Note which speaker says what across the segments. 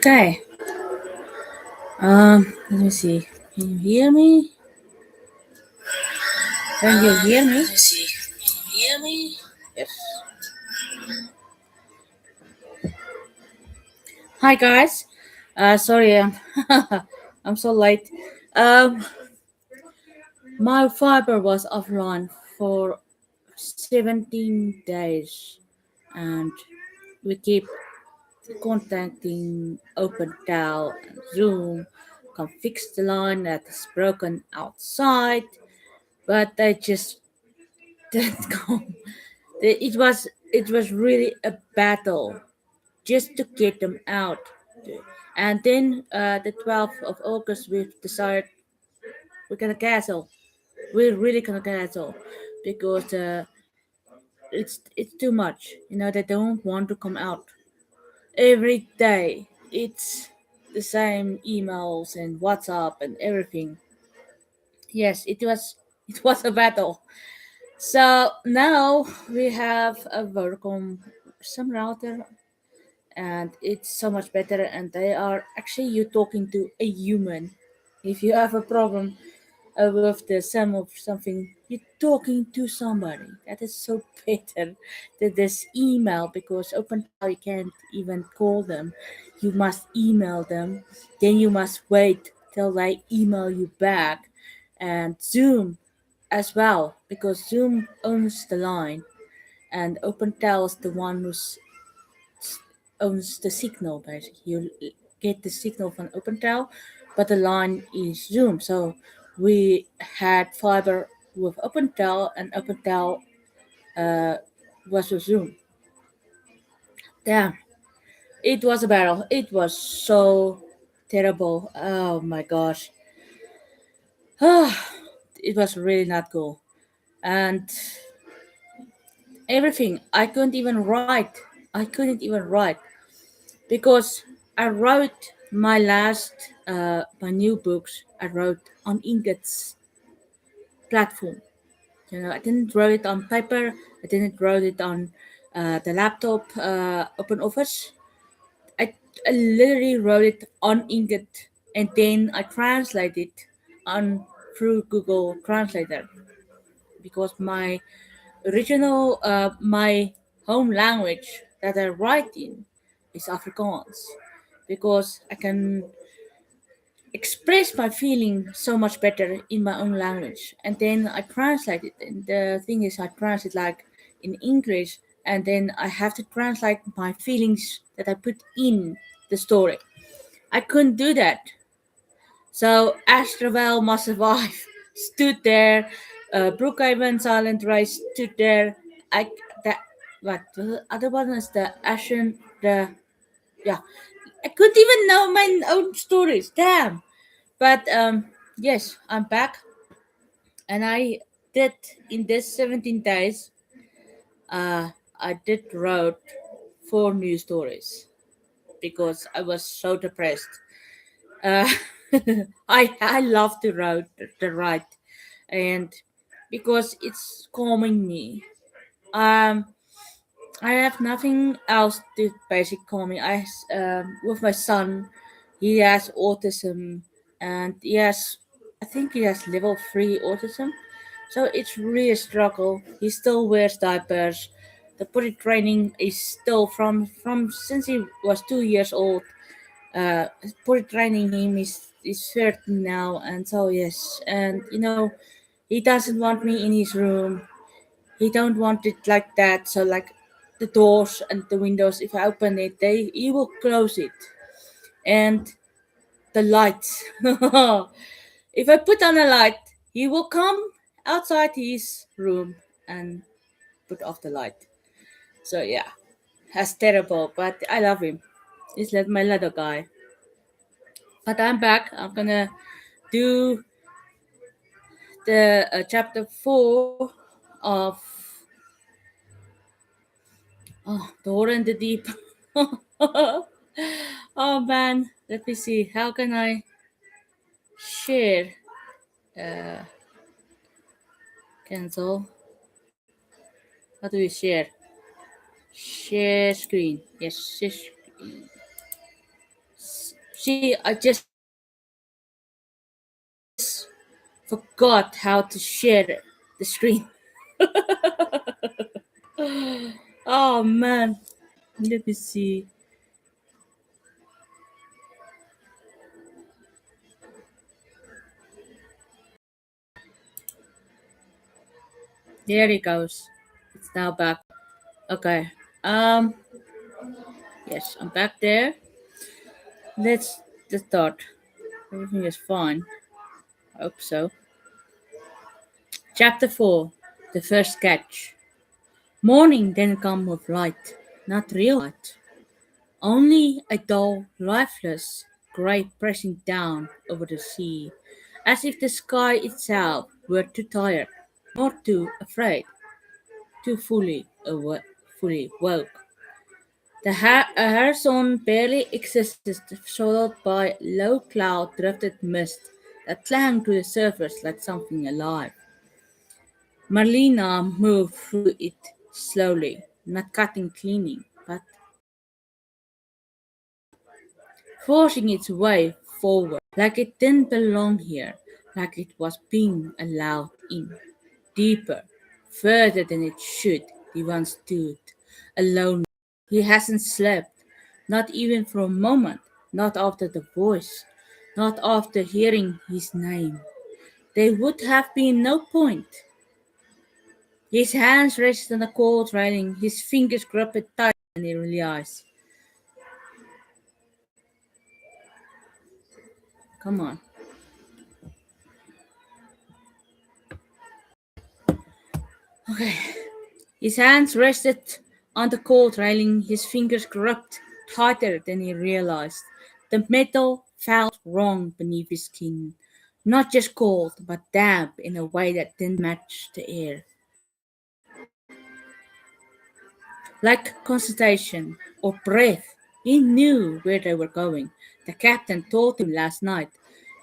Speaker 1: Okay. Let me see. Can you hear me? Can you hear me?
Speaker 2: Let me see. Can you hear me?
Speaker 1: Yes. Hi guys. Sorry, I'm so late. Um, my fiber was offline for 17 days, and we keep contacting OpenTel and Zoom. Come fix the line that is broken outside, but they just didn't come. It was really a battle just to get them out. And then the 12th of August, we've decided we're gonna cancel. We're really gonna cancel because it's too much. They don't want to come out every day. It's the same emails and WhatsApp and everything. Yes, it was a battle. So now we have a Vodacom some router, and it's so much better, and they are actually you talking to a human. If you have a problem with the sum of something, you're talking to somebody. That is so better than this email, because OpenTel you can't even call them. You must email them, then you must wait till they email you back. And Zoom as well, because Zoom owns the line, and OpenTel is the one who's owns the signal. Basically, you get the signal from OpenTel, but the line is Zoom. So we had fiber with OpenTel, and OpenTel uh, was with Zoom. Damn, it was a battle. It was so terrible. Oh my gosh, it was really not cool. And everything, I couldn't even write. I couldn't even write because I wrote my new books. I wrote on Ingots platform. I didn't write it on paper. I didn't write it on the laptop, Open Office. I, I literally wrote it on Ingot, and then I translated on through Google Translator, because my home language that I write in is Afrikaans, because I can express my feeling so much better in my own language. And then I translate it. And the thing is, I translate like in English, and then I have to translate my feelings that I put in the story. I couldn't do that. So Astrovel must survive stood there. Brookhaven Silent Rise stood there. I that what the other one is the Ashen the yeah. I couldn't even know my own stories. Damn. But yes, I'm back, and I did in this 17 days. I did wrote 4 new stories because I was so depressed. Uh, I love to write, and because it's calming me. Um, I have nothing else to basic calm me. With my son, he has autism, and I think he has level 3 autism. So it's really a struggle. He still wears diapers. The potty training is still from since he was 2 years old. Potty training him is 13 now, and so yes, and he doesn't want me in his room. He don't want it like that. So like the doors and the windows, if I open it, he will close it, and the lights. If I put on a light, he will come outside his room and put off the light. So yeah, that's terrible, but I love him. He's like my little guy. But I'm back. I'm gonna do the chapter 4 of the Horror in the Deep. Oh man, let me see. How can I share? Uh, Cancel. How do we share? Share screen. Yes, share screen. See, I just forgot how to share the screen. Oh man, let me see. There it goes. It's now back. Okay. Um. Yes, I'm back there. Let's just start. Everything is fine. I hope so. Chapter 4. The first sketch. Morning then come with light, not real light. Only a dull, lifeless grey pressing down over the sea, as if the sky itself were too tired, nor too afraid, too fully woke. The horizon barely existed, shadowed by low cloud drifted mist that clung to the surface like something alive. Marlena moved through it slowly, not cutting cleaning, but forcing its way forward, like it didn't belong here, like it was being allowed in. Deeper, further than it should, Ivan stood, alone. He hasn't slept, not even for a moment, not after the voice, not after hearing his name. There would have been no point. His hands rested on the cold railing, his fingers gripped tight, and he realized, come on. Okay. His hands rested on the cold railing, his fingers gripped tighter than he realized. The metal felt wrong beneath his skin. Not just cold, but damp in a way that didn't match the air. Like concentration or breath, he knew where they were going. The captain told him last night.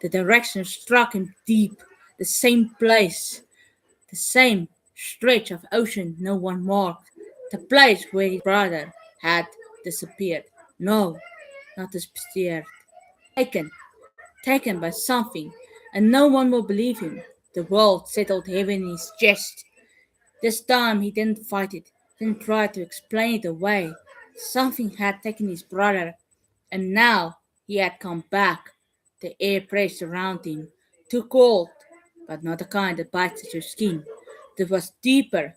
Speaker 1: The direction struck him deep, the same place, the same stretch of ocean no one marked, the place where his brother had disappeared. No, not disappeared. Taken, taken by something, and no one will believe him. The world settled heavy in his chest. This time he didn't fight it, didn't try to explain it away. Something had taken his brother, and now he had come back. The air pressed around him, too cold, but not the kind that bites at your skin. It was deeper,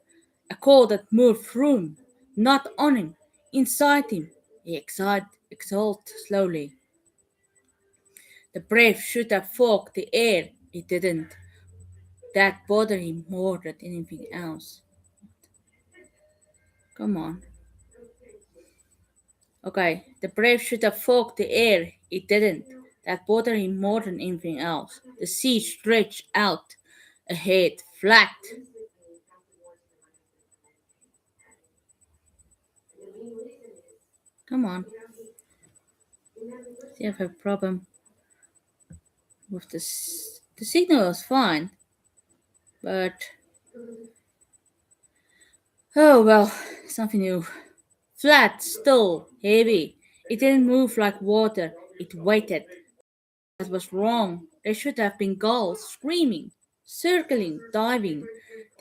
Speaker 1: a cold that moved through him, not on him, inside him. He exhaled slowly. The breath should have fogged the air. It didn't. That bothered him more than anything else. Come on. Okay, the brave should have fogged the air. It didn't. That bothered him more than anything else. The sea stretched out ahead, flat. Come on. See, I have a problem with this. The signal was fine, but oh well, something new. Flat, still, heavy. It didn't move like water. It waited. That was wrong. There should have been gulls screaming, circling, diving.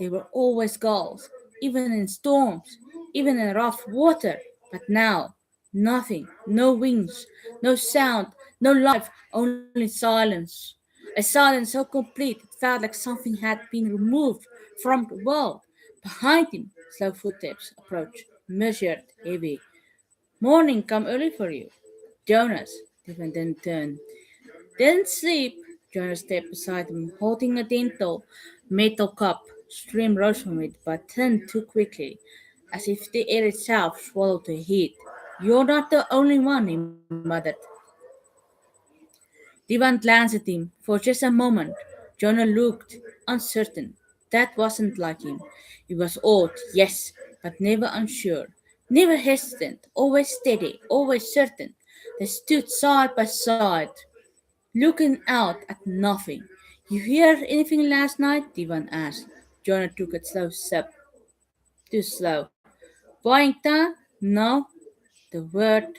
Speaker 1: There were always gulls, even in storms, even in rough water. But now, nothing, no wings, no sound, no life, only silence. A silence so complete it felt like something had been removed from the world. Behind him, slow footsteps approached, measured, heavy. Morning come early for you. Jonas, Stephen then turned. Didn't sleep. Jonas stepped beside him, holding a dainty metal cup. Stream rose from it, but turned too quickly, as if the air itself swallowed the heat. You're not the only one, he muttered. Divan glanced at him. For just a moment, Jonah looked uncertain. That wasn't like him. He was old, yes, but never unsure, never hesitant, always steady, always certain. They stood side by side, looking out at nothing. You hear anything last night? Divan asked. Jonah took a slow step. Too slow. Boingta? No. The word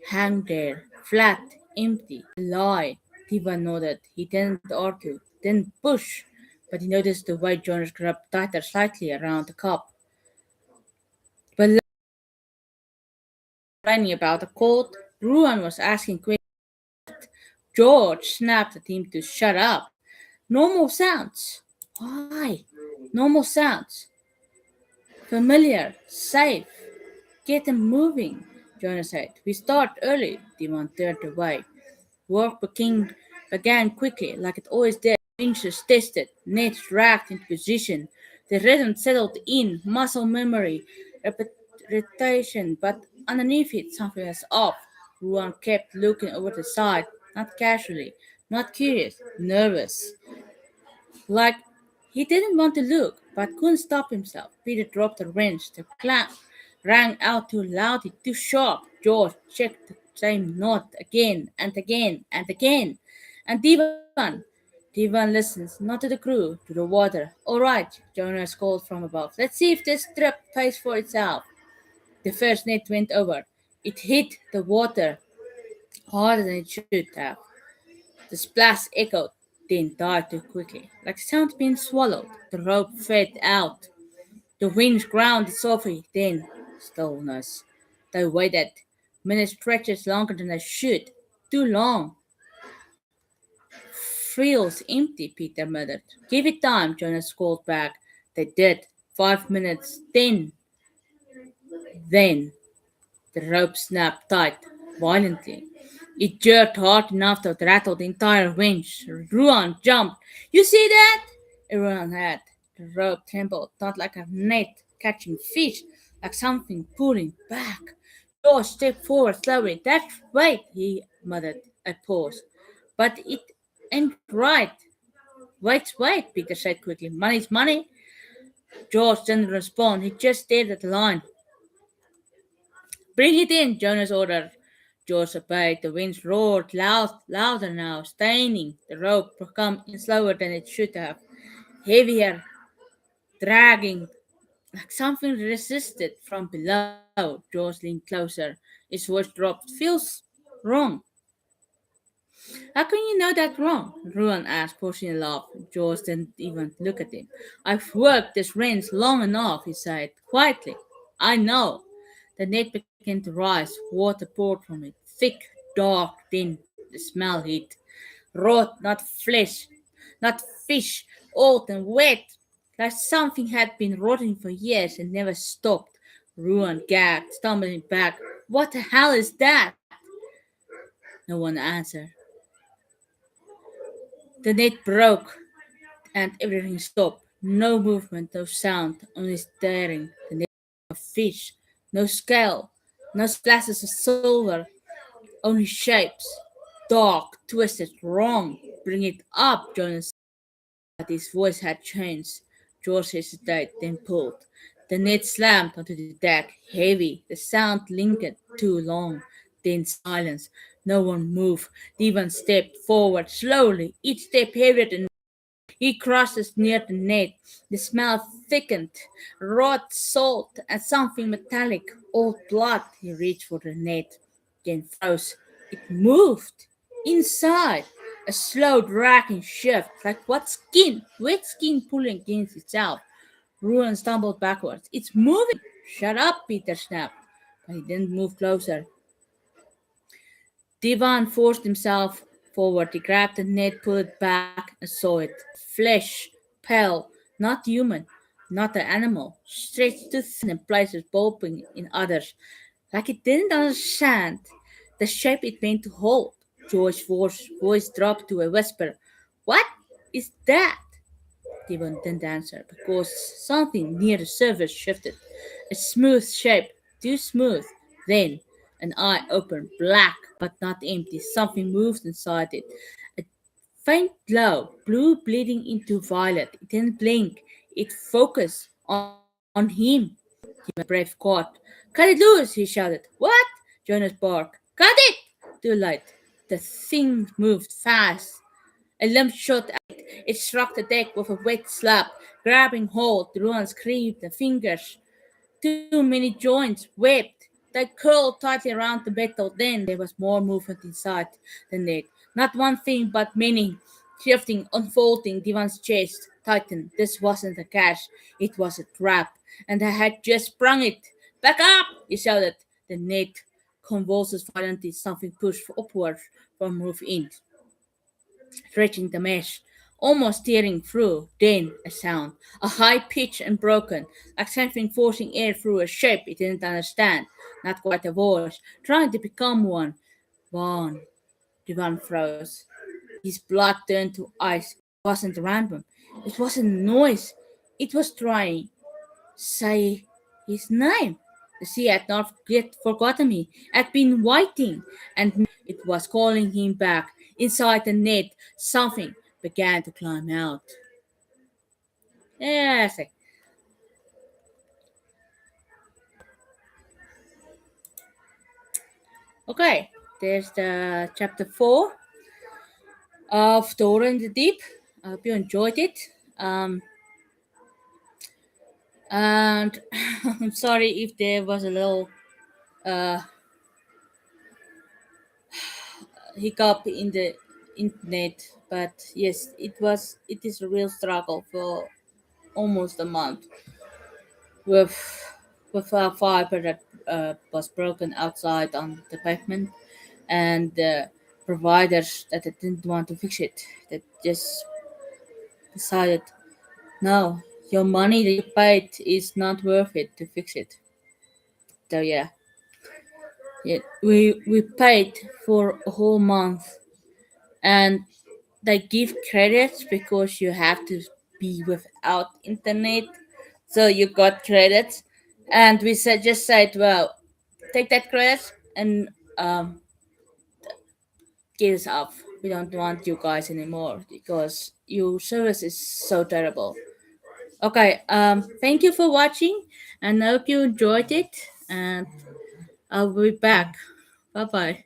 Speaker 1: hung there, flat, empty. A lie. Devan nodded. He didn't argue, didn't push, but he noticed the way Jonas grabbed tighter slightly around the cup. But complaining about the cold, Ruan was asking questions. George snapped at him to shut up. Normal sounds. Why? Normal sounds. Familiar. Safe. Get them moving, Jonas said. We start early. Divan turned away. Work began quickly, like it always did. Inches tested, nets dragged into position. The rhythm settled in, muscle memory, repetition, but underneath it something was off. Ruan kept looking over the side, not casually, not curious, nervous. Like he didn't want to look, but couldn't stop himself. Peter dropped the wrench. The clank rang out too loudly, too sharp. George checked the same note again and again and again. And Divan listens, not to the crew, to the water. All right, Jonas called from above. Let's see if this trip pays for itself. The first net went over. It hit the water harder than it should have. The splash echoed, then died too quickly. Like sound being swallowed, the rope fed out. The winds grounded softly, then stillness. They waited. Minutes stretches longer than they should. Too long. Feels empty, Peter muttered. Give it time, Jonas called back. They did. 5 minutes. Then the rope snapped tight, violently. It jerked hard enough to rattle the entire winch. Ruan jumped. You see that? Everyone had. The rope trembled, not like a net catching fish, like something pulling back. George stepped forward slowly. That's right, he muttered. I paused. But it ain't right. Wait, Peter said quickly. Money's money. George didn't respond. He just stared at the line. Bring it in, Jonas ordered. George obeyed. The winds roared louder now, straining. The rope became slower than it should have, heavier, dragging, like something resisted from below. George leaned closer. His voice dropped. Feels wrong. How can you know that wrong? Ruan asked, forcing a laugh. George didn't even look at him. I've worked this range long enough, he said, quietly. I know. The net began to rise. Water poured from it. Thick, dark, thin. The smell hit. Raw, not flesh, not fish, old and wet. Like something had been rotting for years and never stopped. Ruan gagged, stumbling back. What the hell is that? No one answered. The net broke and everything stopped. No movement, no sound, only staring. The net of fish. No scale, no splashes of silver, only shapes. Dark, twisted, wrong. Bring it up, Jonas. But his voice had changed. George hesitated, then pulled. The net slammed onto the deck, heavy. The sound lingered too long. Then silence. No one moved. Devon stepped forward slowly, each step heavier than he crosses near the net. The smell thickened, rot, salt, and something metallic. Old blood. He reached for the net, then froze. It moved. Inside. A slow dragging shift, like wet skin pulling against itself. Ruan stumbled backwards. It's moving! Shut up, Peter snapped. But he didn't move closer. Divan forced himself forward. He grabbed the net, pulled it back, and saw it. Flesh, pale, not human, not an animal, stretched too thin in places, bulging in others, like it didn't understand the shape it meant to hold. George's voice dropped to a whisper. What is that? Devon didn't answer because something near the surface shifted. A smooth shape, too smooth. Then an eye opened, black but not empty. Something moved inside it. A faint glow, blue bleeding into violet. It didn't blink. It focused on him. Devon breath caught. Cut it loose, he shouted. What? Jonas barked. Cut it! Too late. The thing moved fast. A lump shot out. It struck the deck with a wet slap, grabbing hold. The ruins screamed, the fingers. Too many joints webbed. They curled tightly around the metal. Then there was more movement inside the net. Not one thing, but many. Shifting, unfolding, Divan's chest tightened. This wasn't a catch, it was a trap, and I had just sprung it. Back up! He shouted. The net convulses violently, something pushed upward from roof in, stretching the mesh, almost tearing through. Then a sound, a high pitch and broken, like something forcing air through a shape it didn't understand. Not quite a voice, trying to become one. One. Divan froze. His blood turned to ice. It wasn't random. It wasn't noise. It was trying. Say his name. The sea had not yet forgotten me. Had been waiting, and it was calling him back. Inside the net, something began to climb out. Yes. Okay. There's the chapter 4 of Door in the Deep. I hope you enjoyed it. And I'm sorry if there was a little uh, hiccup in the internet, but yes, it is a real struggle for almost a month with our fiber that was broken outside on the pavement, and the providers that didn't want to fix it, that just decided, no, your money that you paid is not worth it to fix it. So yeah, we paid for a whole month, and they give credits because you have to be without internet, so you got credits, and we said just said, well, take that credits and give us up. We don't want you guys anymore because your service is so terrible. Okay, thank you for watching, and I hope you enjoyed it, and I'll be back. Bye bye.